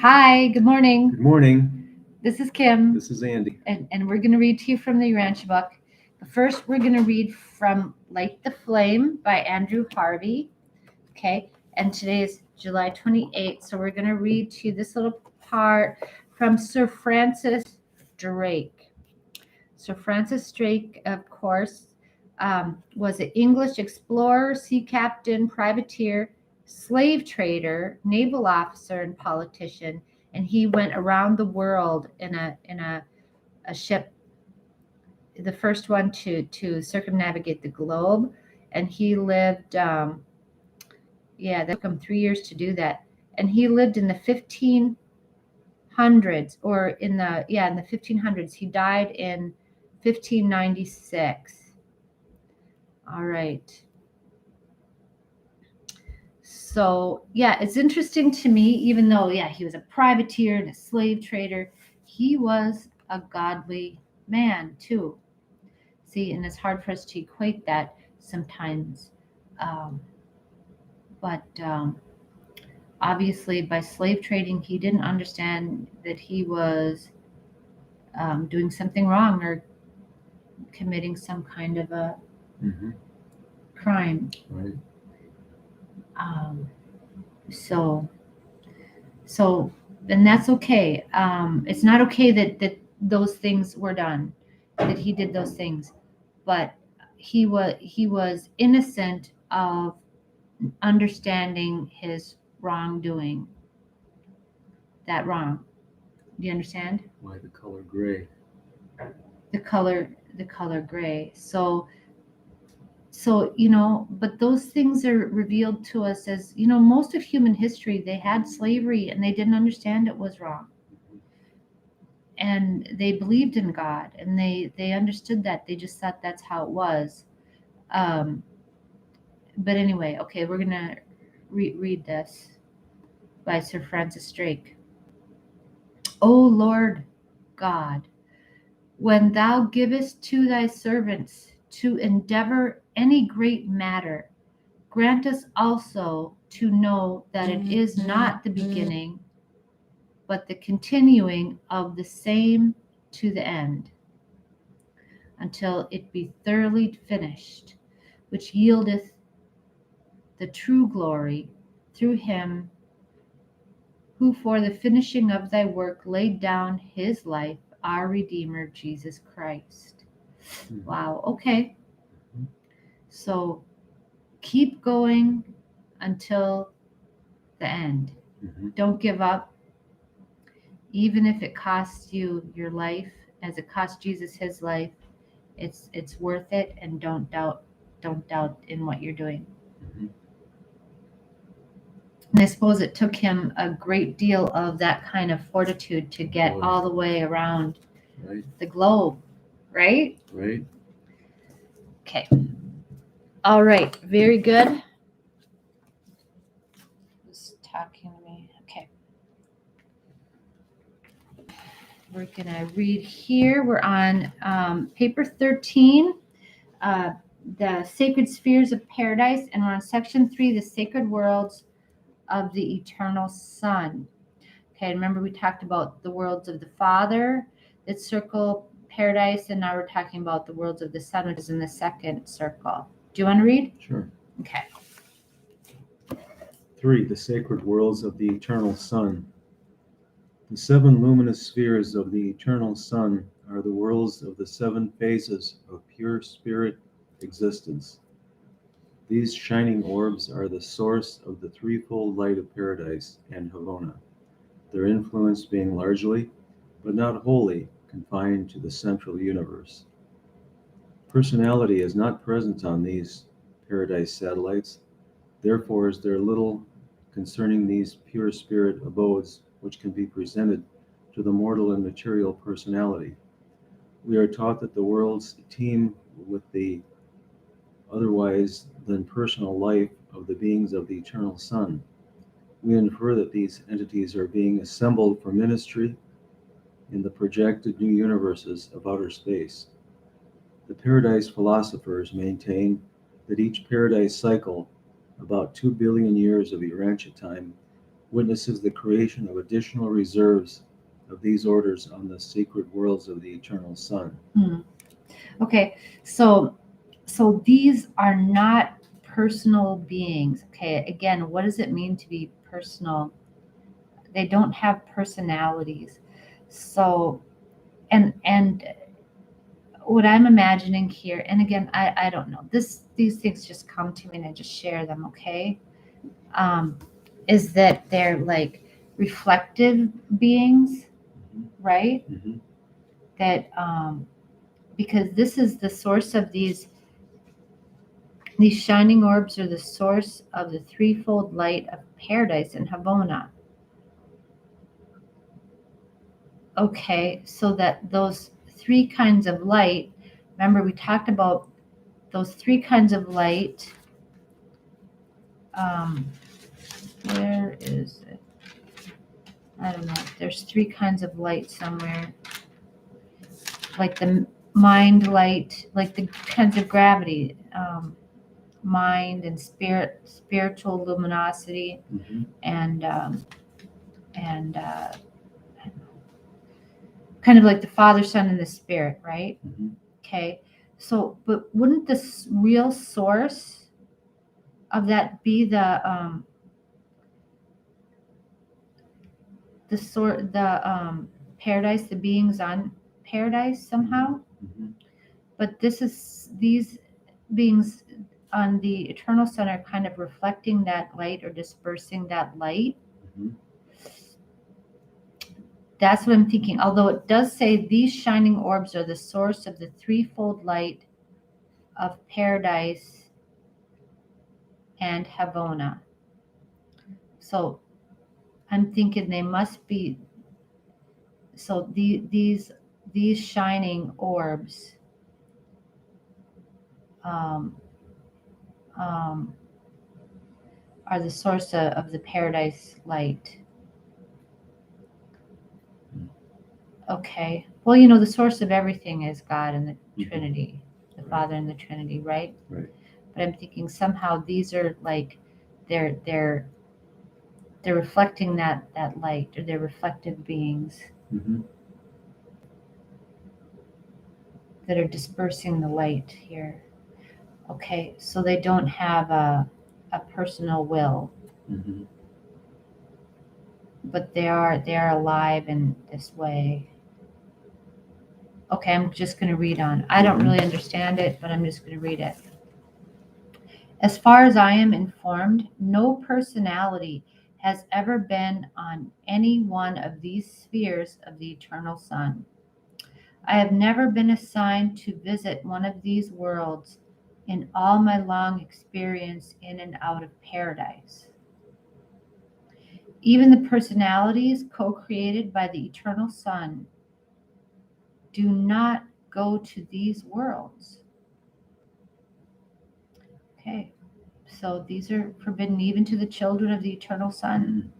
Hi, good morning. Good morning. This is Kim, This is Andy. and we're going to read to you from the Urantia book. But first, we're going to read from Light the Flame by Andrew Harvey. Okay, and today is July 28th, so we're going to read to you this little part from Sir Francis Drake. Sir Francis Drake, of course, was an English explorer, sea captain, privateer, slave trader, naval officer, and politician. And he went around the world in a ship, the first one to circumnavigate the globe. And he lived, that took him 3 years to do that. And he lived in the 1500s, or in the 1500s. He died in 1596. All right. So, it's interesting to me, even though, he was a privateer and a slave trader, he was a godly man too. See, and it's hard for us to equate that sometimes. Um, but obviously, by slave trading, he didn't understand that he was doing something wrong or committing some kind of a Mm-hmm. crime. Right. Um, so So, and that's okay. It's not okay that those things were done, that he did those things, but he was innocent of understanding his wrongdoing. That wrong. Do you understand? Why the color gray? The color gray. So but those things are revealed to us as most of human history. They had slavery and they didn't understand it was wrong, Mm-hmm. and they believed in God, and they understood that. They just thought that's how it was. Um, but anyway, okay, we're gonna read this by Sir Francis Drake. O Lord God, when thou givest to thy servants to endeavor any great matter, grant us also to know that it is not the beginning, but the continuing of the same to the end, until it be thoroughly finished, which yieldeth the true glory through him who for the finishing of thy work laid down his life, our Redeemer, Jesus Christ. Mm-hmm. Wow, okay. So keep going until the end. Mm-hmm. Don't give up, even if it costs you your life, as it cost Jesus his life. It's worth it, and don't doubt in what you're doing. Mm-hmm. And I suppose it took him a great deal of that kind of fortitude to get Boy. all the way around Right. the globe, right? Right. Okay. All right. Very good. Who's talking to me? Okay. We're going to read here. We're on paper 13, uh, the sacred spheres of paradise, and we're on section 3, the sacred worlds of the eternal Son. Okay, remember we talked about the worlds of the Father that circle paradise, and now we're talking about the worlds of the Son, which is in the second circle. Do you want to read? Sure. Okay. 3. The sacred worlds of the eternal Sun. The 7 luminous spheres of the eternal Sun are the worlds of the 7 phases of pure spirit existence. These shining orbs are the source of the threefold light of paradise and Havona, their influence being largely, but not wholly, confined to the central universe. Personality is not present on these paradise satellites, therefore is there little concerning these pure spirit abodes which can be presented to the mortal and material personality. We are taught that the worlds teem with the otherwise than personal life of the beings of the eternal Sun. We infer that these entities are being assembled for ministry in the projected new universes of outer space. The paradise philosophers maintain that each paradise cycle, about 2 billion years of Urantia time, witnesses the creation of additional reserves of these orders on the secret worlds of the eternal Son. Okay, so these are not personal beings. Okay, again, what does it mean to be personal? They don't have personalities. So, and what I'm imagining here, and again, I don't know. These things just come to me and I just share them, okay? Is that they're like reflective beings, right? Mhm. That because this is the source of these shining orbs are the source of the threefold light of paradise in Havona. Okay, so that those three kinds of light, remember we talked about those three kinds of light. Where is it? I don't know. There's three kinds of light somewhere. Like the mind light, like the kinds of gravity, mind and spiritual luminosity, Mhm. and kind of like the Father, Son, and the Spirit, right? Mhm. Okay. So, but wouldn't the real source of that be the paradise, the beings on paradise somehow? Mhm. But these beings on the eternal Son are kind of reflecting that light or dispersing that light. Mhm. That's what I'm thinking. Although it does say these shining orbs are the source of the threefold light of paradise and Havona. So I'm thinking they must be. So these shining orbs um, um, are the source of the paradise light. Okay. Well, the source of everything is God and the Mhm. Trinity, the Right. Father and the Trinity, right? Right. But I'm thinking somehow these are like they're reflecting that light, or they're reflective beings Mhm. that are dispersing the light here. Okay, so they don't have a personal will, Mhm. but they are alive in this way. Okay, I'm just going to read on. I don't really understand it, but I'm just going to read it. As far as I am informed, no personality has ever been on any one of these spheres of the eternal Son. I have never been assigned to visit one of these worlds in all my long experience in and out of paradise. Even the personalities co created by the eternal Son do not go to these worlds. Okay, so these are forbidden even to the children of the eternal Son.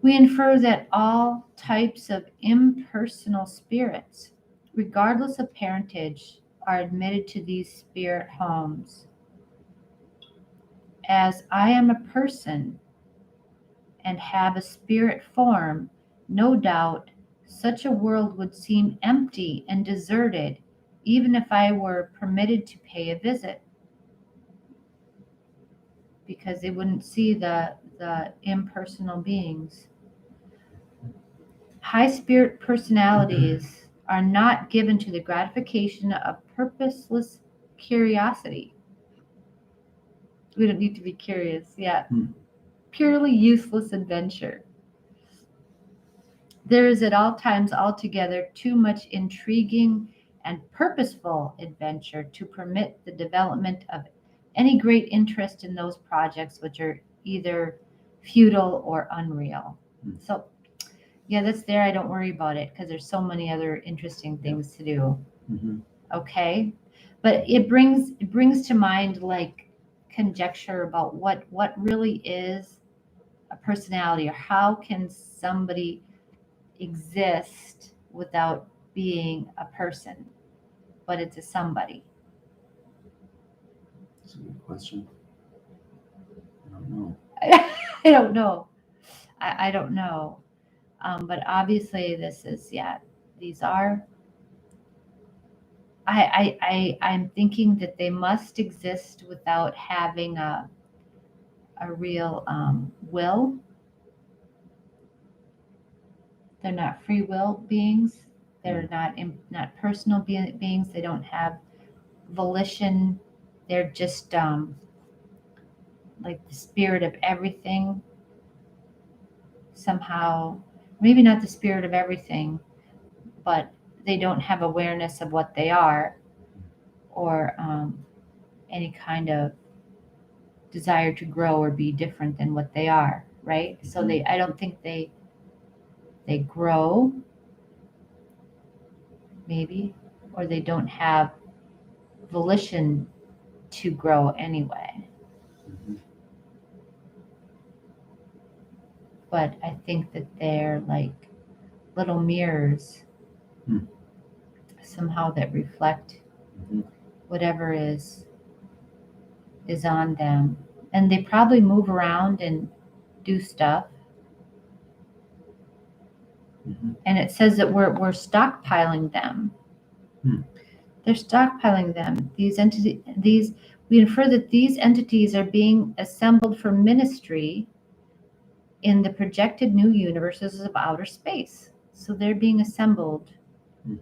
We infer that all types of impersonal spirits, regardless of parentage, are admitted to these spirit homes. As I am a person and have a spirit form, no doubt such a world would seem empty and deserted even if I were permitted to pay a visit, because they wouldn't see the impersonal beings. High spirit personalities are not given to the gratification of purposeless curiosity. We don't need to be curious yet. Purely useless adventure. There is at all times altogether too much intriguing and purposeful adventure to permit the development of any great interest in those projects which are either futile or unreal. So, yeah, that's there. I don't worry about it because there's so many other interesting things to do. Mm-hmm. Okay, but it brings to mind like conjecture about what really is a personality, or how can somebody exist without being a person, but it's a somebody. That's a good question. I don't know. I don't know. I don't know. But obviously, this is, yeah, these are. I'm thinking that they must exist without having a real will. They're not free will beings. They're not personal beings. They don't have volition. They're just like the spirit of everything. Somehow, maybe not the spirit of everything, but they don't have awareness of what they are, or any kind of desire to grow or be different than what they are, right? So I don't think they grow, maybe, or they don't have volition to grow anyway. Mhm. But I think that they're like little mirrors, Hmm. somehow, that reflect Mhm. whatever is on them. And they probably move around and do stuff. Mhm. And it says that we're stockpiling them. Hmm. They're stockpiling them. We infer that these entities are being assembled for ministry in the projected new universes of outer space. So they're being assembled, Hmm.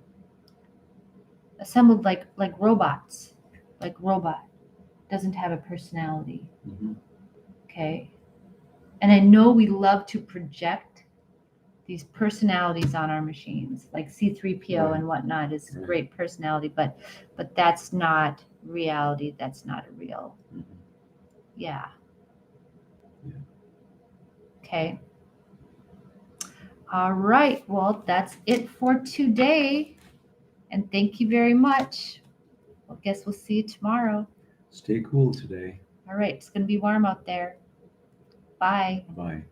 assembled like robots, like robot doesn't have a personality. Mhm. Okay, and I know we love to project these personalities on our machines, like C3PO Right. and whatnot is Right. great personality, but that's not reality. That's not a real. Mhm. Yeah. Yeah. Okay. All right. Well, that's it for today. And thank you very much. I guess we'll see you tomorrow. Stay cool today. All right. It's going to be warm out there. Bye. Bye.